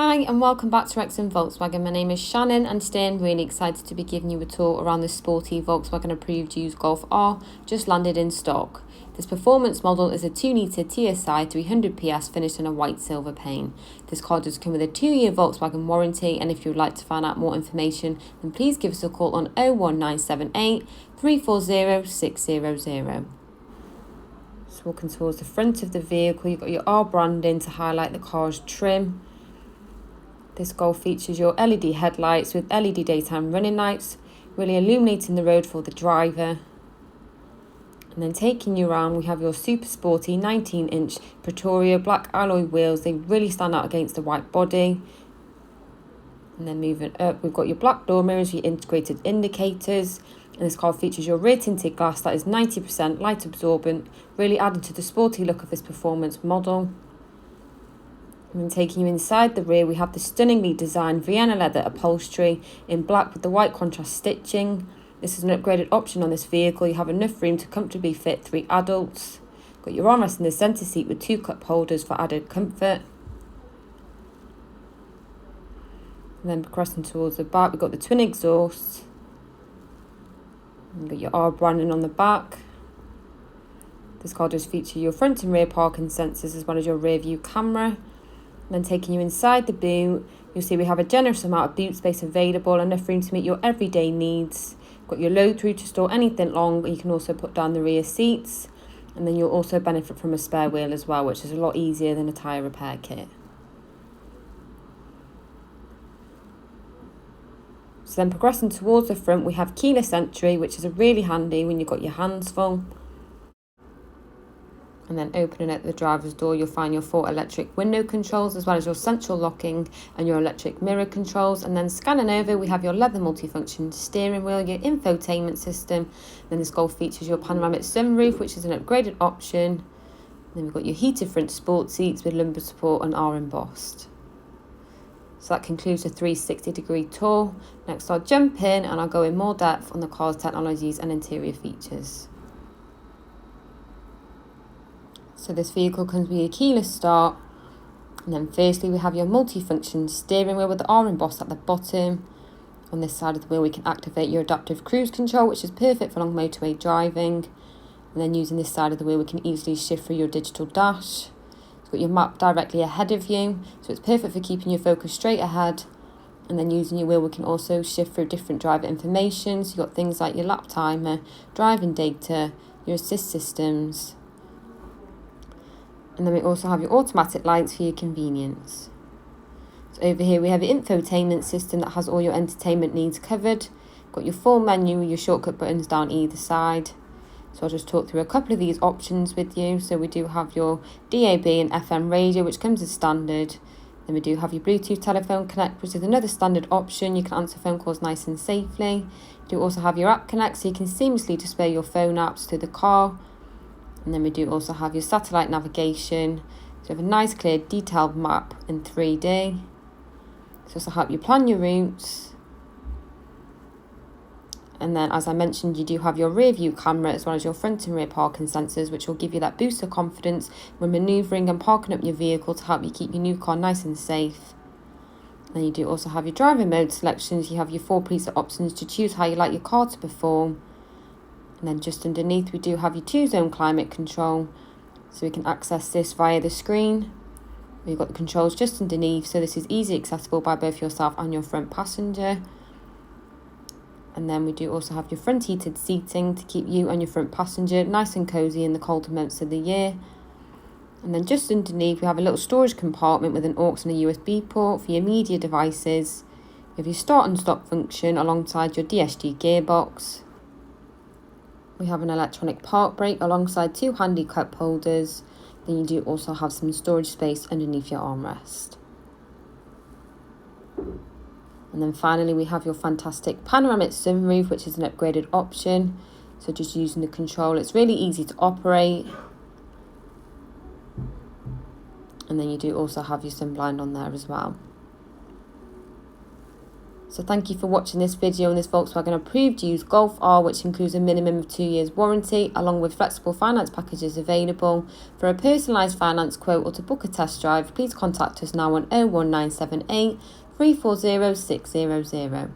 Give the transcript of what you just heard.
Hi and welcome back to Wrexham Volkswagen. My name is Shannon and today I'm really excited to be giving you a tour around this sporty Volkswagen approved used Golf R just landed in stock. This performance model is a 2-litre TSI 300ps finished in a white silver paint. This car does come with a 2-year Volkswagen warranty, and if you would like to find out more information then please give us a call on 01978 340 600. So walking towards the front of the vehicle, you've got your R branding to highlight the car's trim. This Golf features your LED headlights with LED daytime running lights, really illuminating the road for the driver. And then taking you around, we have your super sporty 19-inch Pretoria black alloy wheels. They really stand out against the white body. And then moving up, we've got your black door mirrors, your integrated indicators. And this car features your rear tinted glass that is 90% light absorbent, really adding to the sporty look of this performance model. And then taking you inside the rear, we have the stunningly designed Vienna leather upholstery in black with the white contrast stitching. This is an upgraded option on this vehicle. You have enough room to comfortably fit 3 adults. Got your armrest in the centre seat with 2 cup holders for added comfort. And then progressing towards the back, we've got the twin exhausts. You've got your R branding on the back. This car does feature your front and rear parking sensors as well as your rear view camera. And then taking you inside the boot, you'll see we have a generous amount of boot space available, enough room to meet your everyday needs. Got your load through to store anything long. You can also put down the rear seats, and then you'll also benefit from a spare wheel as well, which is a lot easier than a tyre repair kit. So then progressing towards the front, we have keyless entry, which is really handy when you've got your hands full. And then opening up the driver's door, you'll find your 4 electric window controls as well as your central locking and your electric mirror controls. And then scanning over, we have your leather multifunction steering wheel, your infotainment system. Then this Golf features your panoramic sunroof, which is an upgraded option. Then we've got your heated front sport seats with lumbar support and R embossed. So that concludes the 360-degree tour. Next I'll jump in and I'll go in more depth on the car's technologies and interior features. So this vehicle comes with a keyless start, and then firstly we have your multifunction steering wheel with the R embossed at the bottom. On this side of the wheel we can activate your adaptive cruise control, which is perfect for long motorway driving. And then using this side of the wheel we can easily shift through your digital dash. It's got your map directly ahead of you, so it's perfect for keeping your focus straight ahead. And then using your wheel we can also shift through different driver information, so you've got things like your lap timer, driving data, your assist systems. And then we also have your automatic lights for your convenience. So over here we have your infotainment system that has all your entertainment needs covered. Got your full menu with your shortcut buttons down either side. So I'll just talk through a couple of these options with you. So we do have your DAB and FM radio, which comes as standard. Then we do have your Bluetooth telephone connect, which is another standard option. You can answer phone calls nice and safely. You do also have your app connect, so you can seamlessly display your phone apps to the car. And then we do also have your satellite navigation. So we have a nice clear detailed map in 3D. So also help you plan your routes. And then as I mentioned, you do have your rear view camera as well as your front and rear parking sensors, which will give you that boost of confidence when manoeuvring and parking up your vehicle to help you keep your new car nice and safe. And you do also have your driving mode selections. You have your 4 preset options to choose how you like your car to perform. And then just underneath we do have your 2-zone climate control, so we can access this via the screen. We've got the controls just underneath, so this is easily accessible by both yourself and your front passenger. And then we do also have your front heated seating to keep you and your front passenger nice and cosy in the colder months of the year. And then just underneath we have a little storage compartment with an aux and a USB port for your media devices. You have your start and stop function alongside your DSG gearbox. We have an electronic park brake alongside 2 handy cup holders. Then you do also have some storage space underneath your armrest. And then finally we have your fantastic panoramic sunroof, which is an upgraded option. So just using the control, it's really easy to operate. And then you do also have your sun blind on there as well. So thank you for watching this video on this Volkswagen approved used Golf R, which includes a minimum of 2 years warranty along with flexible finance packages available. For a personalised finance quote or to book a test drive, please contact us now on 01978 340 600.